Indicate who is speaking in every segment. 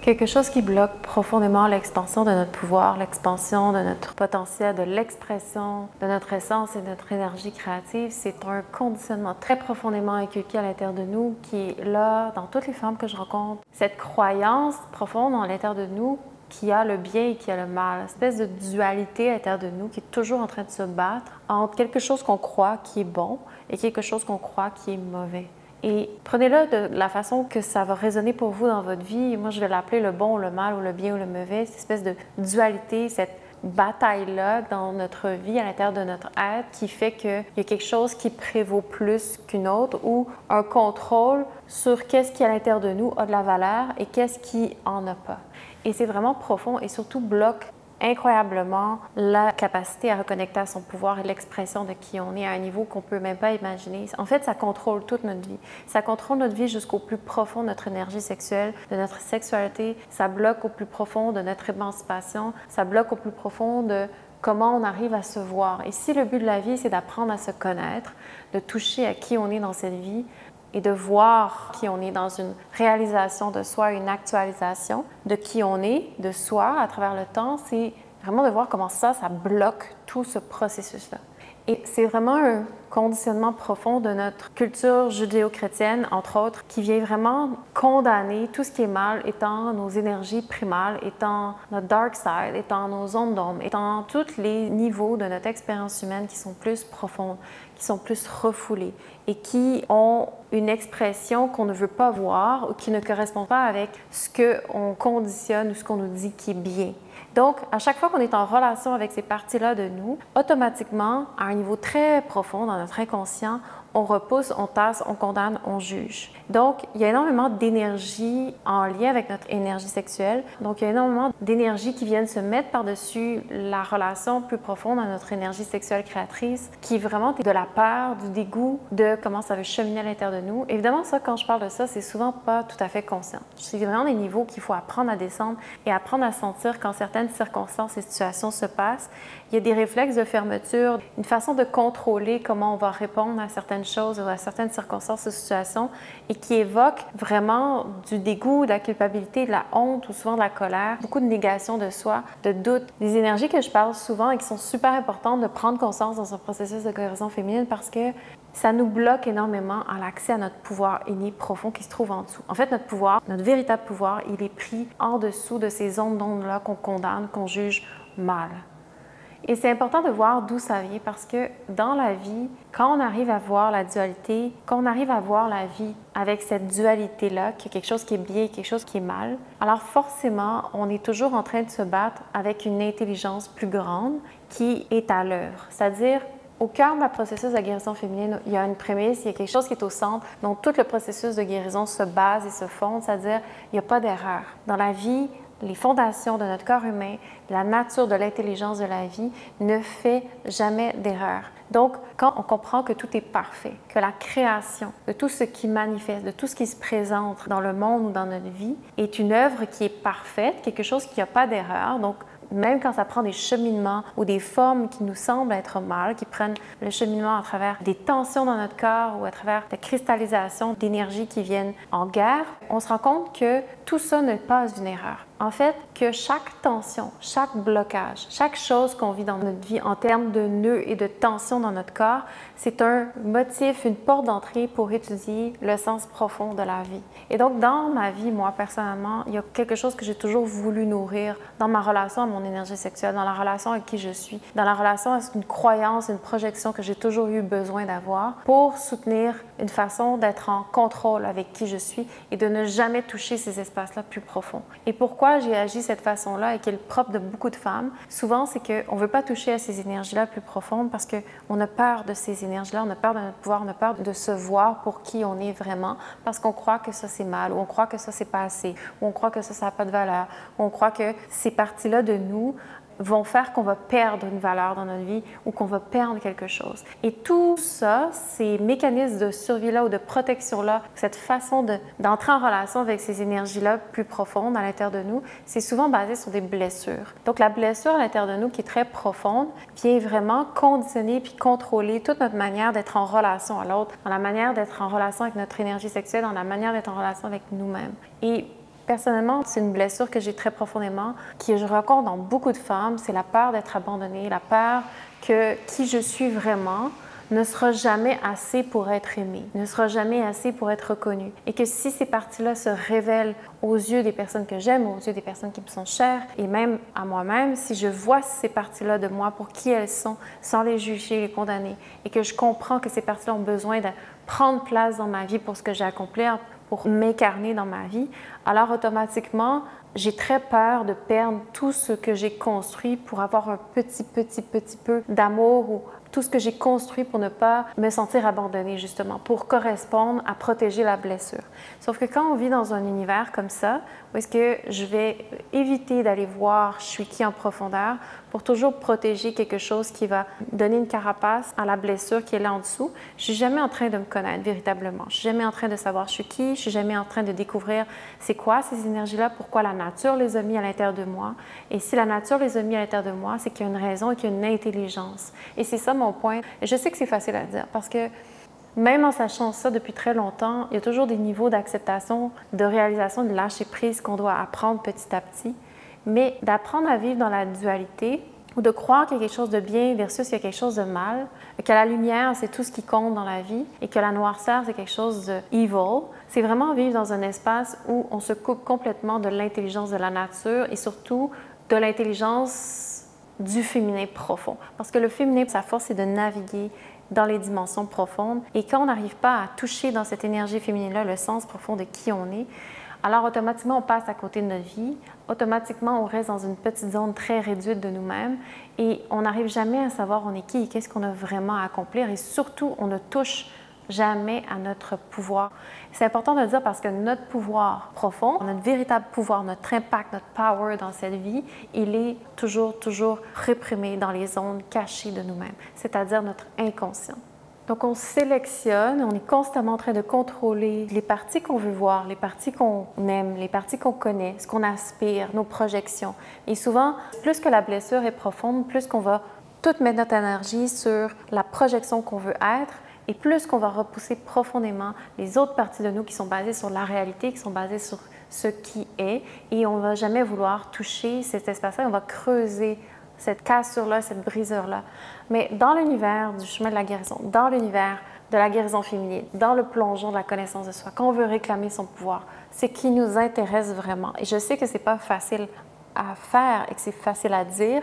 Speaker 1: Quelque chose qui bloque profondément l'expansion de notre pouvoir, l'expansion de notre potentiel, de l'expression de notre essence et de notre énergie créative, c'est un conditionnement très profondément inculqué à l'intérieur de nous qui est là dans toutes les femmes que je rencontre. Cette croyance profonde à l'intérieur de nous qui a le bien et qui a le mal, une espèce de dualité à l'intérieur de nous qui est toujours en train de se battre entre quelque chose qu'on croit qui est bon et quelque chose qu'on croit qui est mauvais. Et prenez-le de la façon que ça va résonner pour vous dans votre vie. Moi, je vais l'appeler le bon ou le mal ou le bien ou le mauvais. Cette espèce de dualité, cette bataille-là dans notre vie, à l'intérieur de notre être, qui fait qu'il y a quelque chose qui prévaut plus qu'une autre ou un contrôle sur qu'est-ce qui, à l'intérieur de nous, a de la valeur et qu'est-ce qui en a pas. Et c'est vraiment profond et surtout bloque incroyablement la capacité à reconnecter à son pouvoir et l'expression de qui on est à un niveau qu'on ne peut même pas imaginer. En fait, ça contrôle toute notre vie. Ça contrôle notre vie jusqu'au plus profond de notre énergie sexuelle, de notre sexualité. Ça bloque au plus profond de notre émancipation. Ça bloque au plus profond de comment on arrive à se voir. Et si le but de la vie, c'est d'apprendre à se connaître, de toucher à qui on est dans cette vie, et de voir qui on est dans une réalisation de soi, une actualisation de qui on est, de soi à travers le temps, c'est vraiment de voir comment ça bloque tout ce processus-là. Et c'est vraiment un conditionnement profond de notre culture judéo-chrétienne, entre autres, qui vient vraiment condamner tout ce qui est mal étant nos énergies primales, étant notre dark side, étant nos zones d'ombre, étant tous les niveaux de notre expérience humaine qui sont plus profondes, qui sont plus refoulés et qui ont une expression qu'on ne veut pas voir ou qui ne correspond pas avec ce qu'on conditionne ou ce qu'on nous dit qui est bien. Donc, à chaque fois qu'on est en relation avec ces parties-là de nous, automatiquement, à un niveau très profond dans notre inconscient, on repousse, on tasse, on condamne, on juge. Donc, il y a énormément d'énergie en lien avec notre énergie sexuelle. Donc, il y a énormément d'énergie qui viennent se mettre par-dessus la relation plus profonde à notre énergie sexuelle créatrice, qui est vraiment de la peur, du dégoût, de comment ça veut cheminer à l'intérieur de nous. Évidemment, ça, quand je parle de ça, c'est souvent pas tout à fait conscient. C'est vraiment des niveaux qu'il faut apprendre à descendre et apprendre à sentir quand certaines circonstances et situations se passent. Il y a des réflexes de fermeture, une façon de contrôler comment on va répondre à certaines choses ou à certaines circonstances ou situations et qui évoque vraiment du dégoût, de la culpabilité, de la honte ou souvent de la colère, beaucoup de négation de soi, de doute. Des énergies que je parle souvent et qui sont super importantes de prendre conscience dans ce processus de guérison féminine parce que ça nous bloque énormément à l'accès à notre pouvoir inné profond qui se trouve en dessous. En fait, notre pouvoir, notre véritable pouvoir, il est pris en dessous de ces zones d'ombre-là qu'on condamne, qu'on juge mal. Et c'est important de voir d'où ça vient parce que dans la vie, quand on arrive à voir la dualité, quand on arrive à voir la vie avec cette dualité-là, qu'il y a quelque chose qui est bien et quelque chose qui est mal, alors forcément, on est toujours en train de se battre avec une intelligence plus grande qui est à l'œuvre. C'est-à-dire, au cœur de la processus de guérison féminine, il y a une prémisse, il y a quelque chose qui est au centre, dont tout le processus de guérison se base et se fonde, c'est-à-dire il n'y a pas d'erreur. Dans la vie, les fondations de notre corps humain, la nature de l'intelligence de la vie ne fait jamais d'erreur. Donc, quand on comprend que tout est parfait, que la création de tout ce qui manifeste, de tout ce qui se présente dans le monde ou dans notre vie est une œuvre qui est parfaite, quelque chose qui n'a pas d'erreur, donc même quand ça prend des cheminements ou des formes qui nous semblent être mal, qui prennent le cheminement à travers des tensions dans notre corps ou à travers des cristallisations d'énergie qui viennent en guerre, on se rend compte que tout ça n'est pas une erreur. En fait, que chaque tension, chaque blocage, chaque chose qu'on vit dans notre vie en termes de nœuds et de tensions dans notre corps, c'est un motif, une porte d'entrée pour étudier le sens profond de la vie. Et donc, dans ma vie, moi, personnellement, il y a quelque chose que j'ai toujours voulu nourrir dans ma relation à mon énergie sexuelle, dans la relation avec qui je suis, dans la relation à une croyance, une projection que j'ai toujours eu besoin d'avoir pour soutenir une façon d'être en contrôle avec qui je suis et de ne jamais toucher ces espaces-là plus profonds. Et pourquoi j'ai agi de cette façon-là et qui est le propre de beaucoup de femmes, souvent, c'est qu'on ne veut pas toucher à ces énergies-là plus profondes parce qu'on a peur de ces énergies-là, on a peur de notre pouvoir, on a peur de se voir pour qui on est vraiment parce qu'on croit que ça, c'est mal, ou on croit que ça, c'est pas assez, ou on croit que ça n'a pas de valeur, ou on croit que ces parties-là de nous vont faire qu'on va perdre une valeur dans notre vie ou qu'on va perdre quelque chose. Et tout ça, ces mécanismes de survie-là ou de protection-là, cette façon d'entrer en relation avec ces énergies-là plus profondes à l'intérieur de nous, c'est souvent basé sur des blessures. Donc la blessure à l'intérieur de nous qui est très profonde vient vraiment conditionner puis contrôler toute notre manière d'être en relation à l'autre, dans la manière d'être en relation avec notre énergie sexuelle, dans la manière d'être en relation avec nous-mêmes. Et Personnellement, c'est une blessure que j'ai très profondément, que je rencontre dans beaucoup de femmes, c'est la peur d'être abandonnée, la peur que qui je suis vraiment ne sera jamais assez pour être aimée, ne sera jamais assez pour être reconnue. Et que si ces parties-là se révèlent aux yeux des personnes que j'aime, aux yeux des personnes qui me sont chères, et même à moi-même, si je vois ces parties-là de moi pour qui elles sont, sans les juger, les condamner, et que je comprends que ces parties-là ont besoin de prendre place dans ma vie pour ce que j'ai accompli, pour m'incarner dans ma vie, alors automatiquement, j'ai très peur de perdre tout ce que j'ai construit pour avoir un petit peu d'amour ou tout ce que j'ai construit pour ne pas me sentir abandonnée, justement, pour correspondre à protéger la blessure. Sauf que quand on vit dans un univers comme ça, où est-ce que je vais éviter d'aller voir je suis qui en profondeur pour toujours protéger quelque chose qui va donner une carapace à la blessure qui est là en dessous, je suis jamais en train de me connaître véritablement. Je suis jamais en train de savoir je suis qui, je suis jamais en train de découvrir c'est quoi ces énergies-là, pourquoi la nature les a mis à l'intérieur de moi. Et si la nature les a mis à l'intérieur de moi, c'est qu'il y a une raison et qu'il y a une intelligence. Et c'est ça mon point. Et je sais que c'est facile à dire parce que même en sachant ça depuis très longtemps, il y a toujours des niveaux d'acceptation, de réalisation, de lâcher prise qu'on doit apprendre petit à petit. Mais d'apprendre à vivre dans la dualité ou de croire qu'il y a quelque chose de bien versus qu'il y a quelque chose de mal, que la lumière, c'est tout ce qui compte dans la vie et que la noirceur, c'est quelque chose de evil, c'est vraiment vivre dans un espace où on se coupe complètement de l'intelligence de la nature et surtout de l'intelligence du féminin profond. Parce que le féminin, sa force, c'est de naviguer dans les dimensions profondes. Et quand on n'arrive pas à toucher dans cette énergie féminine-là le sens profond de qui on est, alors automatiquement, on passe à côté de notre vie. Automatiquement, on reste dans une petite zone très réduite de nous-mêmes et on n'arrive jamais à savoir on est qui et qu'est-ce qu'on a vraiment à accomplir. Et surtout, on ne touche jamais à notre pouvoir. C'est important de le dire parce que notre pouvoir profond, notre véritable pouvoir, notre impact, notre power dans cette vie, il est toujours réprimé dans les zones cachées de nous-mêmes, c'est-à-dire notre inconscient. Donc, on sélectionne, on est constamment en train de contrôler les parties qu'on veut voir, les parties qu'on aime, les parties qu'on connaît, ce qu'on aspire, nos projections. Et souvent, plus que la blessure est profonde, plus qu'on va toute mettre notre énergie sur la projection qu'on veut être et plus qu'on va repousser profondément les autres parties de nous qui sont basées sur la réalité, qui sont basées sur ce qui est. Et on ne va jamais vouloir toucher cet espace-là, on va creuser cette cassure-là, cette brisure-là. Mais dans l'univers du chemin de la guérison, dans l'univers de la guérison féminine, dans le plongeon de la connaissance de soi, quand on veut réclamer son pouvoir, c'est ce qui nous intéresse vraiment. Et je sais que ce n'est pas facile à faire et que c'est facile à dire.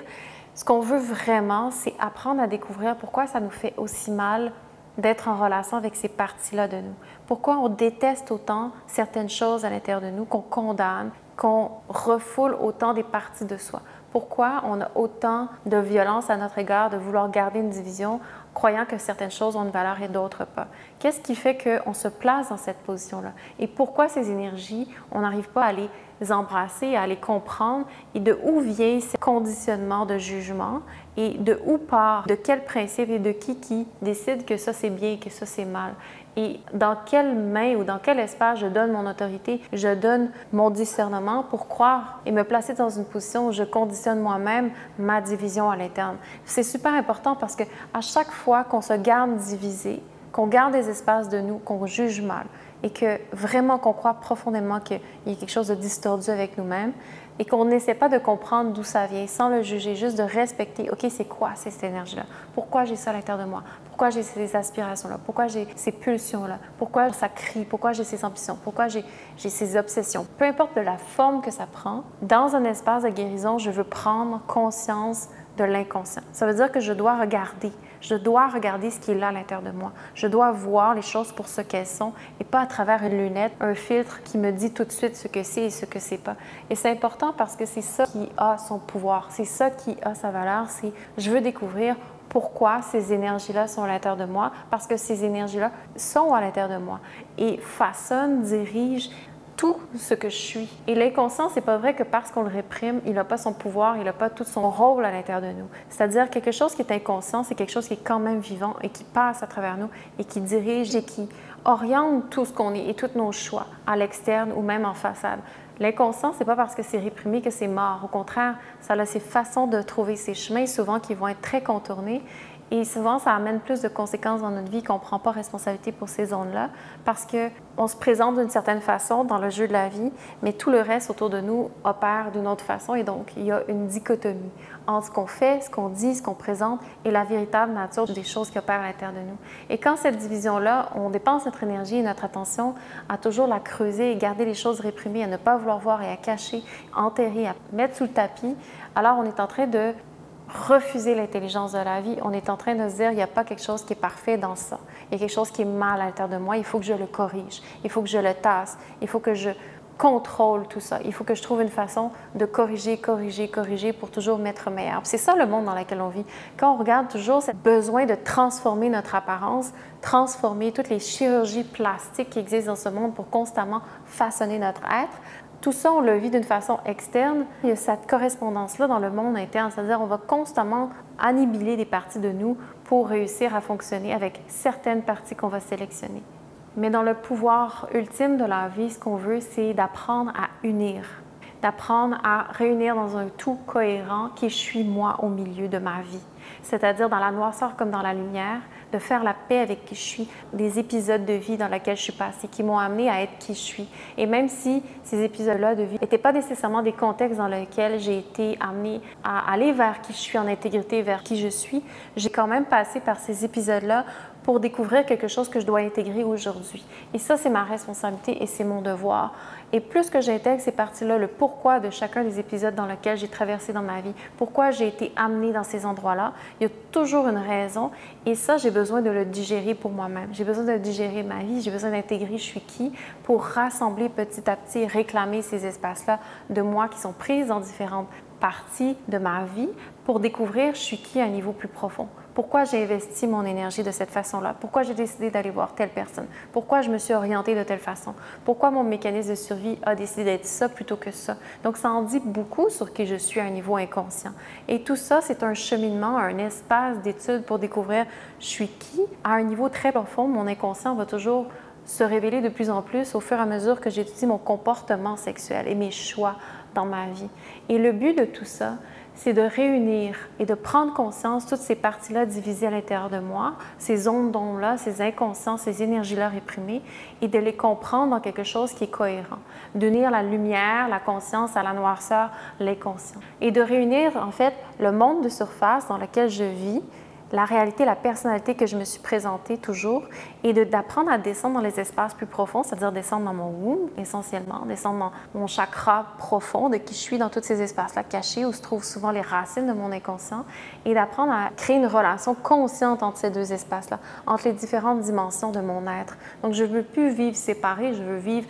Speaker 1: Ce qu'on veut vraiment, c'est apprendre à découvrir pourquoi ça nous fait aussi mal d'être en relation avec ces parties-là de nous. Pourquoi on déteste autant certaines choses à l'intérieur de nous, qu'on condamne, qu'on refoule autant des parties de soi. Pourquoi on a autant de violence à notre égard, de vouloir garder une division, croyant que certaines choses ont une valeur et d'autres pas? Qu'est-ce qui fait qu'on se place dans cette position-là? Et pourquoi ces énergies, on n'arrive pas à les embrasser, à les comprendre? Et de où vient ce conditionnement de jugement? Et de où part, de quel principe et de qui décide que ça c'est bien et que ça c'est mal? Et dans quelle main ou dans quel espace je donne mon autorité, je donne mon discernement pour croire et me placer dans une position où je conditionne moi-même ma division à l'interne. C'est super important parce que à chaque fois qu'on se garde divisé, qu'on garde des espaces de nous, qu'on juge mal et que vraiment qu'on croit profondément qu'il y a quelque chose de distordu avec nous-mêmes et qu'on n'essaie pas de comprendre d'où ça vient sans le juger, juste de respecter, OK, c'est quoi cette énergie-là? Pourquoi j'ai ça à l'intérieur de moi? Pourquoi j'ai ces aspirations-là? Pourquoi j'ai ces pulsions-là? Pourquoi ça crie? Pourquoi j'ai ces ambitions? Pourquoi j'ai ces obsessions? Peu importe de la forme que ça prend, dans un espace de guérison, je veux prendre conscience de l'inconscient. Ça veut dire que je dois regarder ce qui est là à l'intérieur de moi. Je dois voir les choses pour ce qu'elles sont et pas à travers une lunette, un filtre qui me dit tout de suite ce que c'est et ce que c'est pas. Et c'est important parce que c'est ça qui a son pouvoir, c'est ça qui a sa valeur, c'est je veux découvrir pourquoi ces énergies-là sont à l'intérieur de moi, parce que ces énergies-là sont à l'intérieur de moi et façonnent, dirigent tout ce que je suis. Et l'inconscient, c'est pas vrai que parce qu'on le réprime, il n'a pas son pouvoir, il n'a pas tout son rôle à l'intérieur de nous. C'est-à-dire quelque chose qui est inconscient, c'est quelque chose qui est quand même vivant et qui passe à travers nous et qui dirige et qui oriente tout ce qu'on est et tous nos choix à l'externe ou même en façade. L'inconscient, c'est pas parce que c'est réprimé que c'est mort. Au contraire, ça a ses façons de trouver ses chemins, souvent qui vont être très contournés Et souvent, ça amène plus de conséquences dans notre vie qu'on ne prend pas responsabilité pour ces zones-là parce qu'on se présente d'une certaine façon dans le jeu de la vie, mais tout le reste autour de nous opère d'une autre façon et donc il y a une dichotomie entre ce qu'on fait, ce qu'on dit, ce qu'on présente et la véritable nature des choses qui opèrent à l'intérieur de nous. Et quand cette division-là, on dépense notre énergie et notre attention à toujours la creuser et garder les choses réprimées, à ne pas vouloir voir et à cacher, enterrer, à mettre sous le tapis, alors on est en train de refuser l'intelligence de la vie. On est en train de se dire, il n'y a pas quelque chose qui est parfait dans ça. Il y a quelque chose qui est mal à l'intérieur de moi. Il faut que je le corrige. Il faut que je le tasse. Il faut que je contrôle tout ça. Il faut que je trouve une façon de corriger pour toujours m'être meilleur. C'est ça le monde dans lequel on vit. Quand on regarde toujours ce besoin de transformer notre apparence, transformer toutes les chirurgies plastiques qui existent dans ce monde pour constamment façonner notre être, tout ça, on le vit d'une façon externe. Il y a cette correspondance-là dans le monde interne, c'est-à-dire on va constamment annihiler des parties de nous pour réussir à fonctionner avec certaines parties qu'on va sélectionner. Mais dans le pouvoir ultime de la vie, ce qu'on veut, c'est d'apprendre à unir, d'apprendre à réunir dans un tout cohérent qui je suis moi au milieu de ma vie. C'est-à-dire dans la noirceur comme dans la lumière, de faire la paix avec qui je suis, des épisodes de vie dans lesquels je suis passée, qui m'ont amené à être qui je suis. Et même si ces épisodes-là de vie n'étaient pas nécessairement des contextes dans lesquels j'ai été amenée à aller vers qui je suis en intégrité, vers qui je suis, j'ai quand même passé par ces épisodes-là pour découvrir quelque chose que je dois intégrer aujourd'hui. Et ça, c'est ma responsabilité et c'est mon devoir. Et plus que j'intègre ces parties-là, le pourquoi de chacun des épisodes dans lesquels j'ai traversé dans ma vie, pourquoi j'ai été amenée dans ces endroits-là, il y a toujours une raison. Et ça, j'ai besoin de le digérer pour moi-même. J'ai besoin de digérer ma vie, j'ai besoin d'intégrer je suis qui pour rassembler petit à petit, réclamer ces espaces-là de moi qui sont prises dans différentes partie de ma vie pour découvrir je suis qui à un niveau plus profond. Pourquoi j'ai investi mon énergie de cette façon-là? Pourquoi j'ai décidé d'aller voir telle personne? Pourquoi je me suis orientée de telle façon? Pourquoi mon mécanisme de survie a décidé d'être ça plutôt que ça? Donc, ça en dit beaucoup sur qui je suis à un niveau inconscient. Et tout ça, c'est un cheminement, un espace d'étude pour découvrir je suis qui. À un niveau très profond, mon inconscient va toujours se révéler de plus en plus au fur et à mesure que j'étudie mon comportement sexuel et mes choix dans ma vie. Et le but de tout ça, c'est de réunir et de prendre conscience de toutes ces parties-là divisées à l'intérieur de moi, ces ondes d'ondes-là, ces inconscients, ces énergies-là réprimées, et de les comprendre dans quelque chose qui est cohérent. D'unir la lumière, la conscience à la noirceur, l'inconscient. Et de réunir, en fait, le monde de surface dans lequel je vis, la réalité, la personnalité que je me suis présentée toujours, et d'apprendre à descendre dans les espaces plus profonds, c'est-à-dire descendre dans mon womb essentiellement, descendre dans mon chakra profond, de qui je suis dans tous ces espaces-là cachés où se trouvent souvent les racines de mon inconscient, et d'apprendre à créer une relation consciente entre ces deux espaces-là, entre les différentes dimensions de mon être. Donc, je ne veux plus vivre séparé, je veux vivre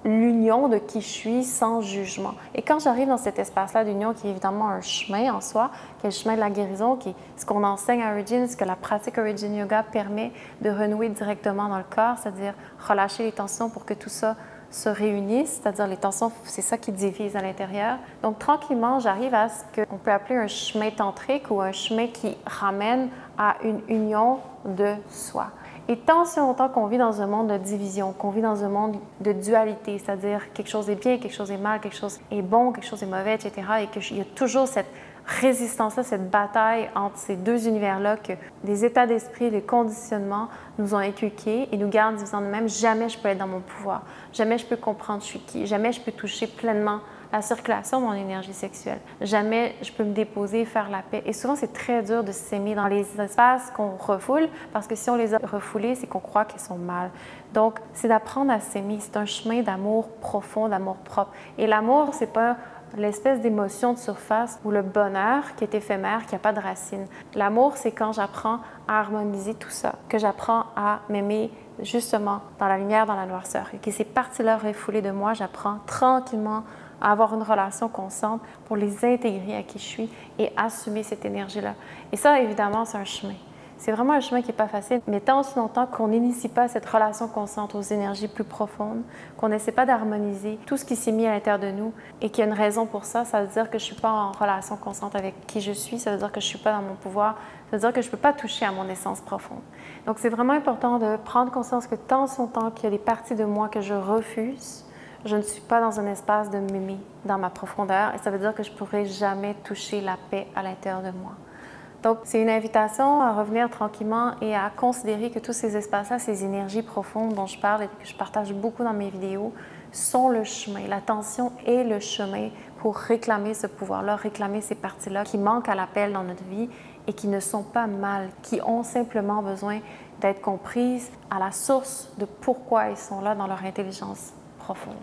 Speaker 1: l'union de qui je suis sans jugement. Et quand j'arrive dans cet espace-là d'union, qui est évidemment un chemin en soi, qui est le chemin de la guérison, qui est ce qu'on enseigne à Origin, ce que la pratique Origin Yoga permet de renouer directement dans le corps, c'est-à-dire relâcher les tensions pour que tout ça se réunisse, c'est-à-dire les tensions, c'est ça qui divise à l'intérieur. Donc tranquillement, j'arrive à ce qu'on peut appeler un chemin tantrique ou un chemin qui ramène à une union de soi. Et tant si longtemps qu'on vit dans un monde de division, qu'on vit dans un monde de dualité, c'est-à-dire quelque chose est bien, quelque chose est mal, quelque chose est bon, quelque chose est mauvais, etc., et qu'il y a toujours cette résistance-là, cette bataille entre ces deux univers-là que des états d'esprit, des conditionnements nous ont inculqués et nous gardent disant nous-mêmes, jamais je peux être dans mon pouvoir, jamais je peux comprendre je suis qui, jamais je peux toucher pleinement la circulation de mon énergie sexuelle. Jamais je peux me déposer et faire la paix. Et souvent, c'est très dur de s'aimer dans les espaces qu'on refoule parce que si on les a refoulés, c'est qu'on croit qu'ils sont mal. Donc, c'est d'apprendre à s'aimer. C'est un chemin d'amour profond, d'amour propre. Et l'amour, c'est pas l'espèce d'émotion de surface ou le bonheur qui est éphémère, qui n'a pas de racine. L'amour, c'est quand j'apprends à harmoniser tout ça, que j'apprends à m'aimer justement dans la lumière, dans la noirceur. Et que ces parties-là refoulées de moi, j'apprends tranquillement à avoir une relation consciente pour les intégrer à qui je suis et assumer cette énergie-là. Et ça, évidemment, c'est un chemin. C'est vraiment un chemin qui n'est pas facile, mais tant aussi longtemps qu'on n'initie pas cette relation consciente aux énergies plus profondes, qu'on n'essaie pas d'harmoniser tout ce qui s'est mis à l'intérieur de nous et qu'il y a une raison pour ça, ça veut dire que je ne suis pas en relation consciente avec qui je suis, ça veut dire que je ne suis pas dans mon pouvoir, ça veut dire que je ne peux pas toucher à mon essence profonde. Donc, c'est vraiment important de prendre conscience que tant aussi longtemps qu'il y a des parties de moi que je refuse, je ne suis pas dans un espace de m'aimer dans ma profondeur et ça veut dire que je ne pourrai jamais toucher la paix à l'intérieur de moi. Donc, c'est une invitation à revenir tranquillement et à considérer que tous ces espaces-là, ces énergies profondes dont je parle et que je partage beaucoup dans mes vidéos, sont le chemin. L'attention est le chemin pour réclamer ce pouvoir-là, réclamer ces parties-là qui manquent à l'appel dans notre vie et qui ne sont pas mal, qui ont simplement besoin d'être comprises à la source de pourquoi ils sont là dans leur intelligence profonde.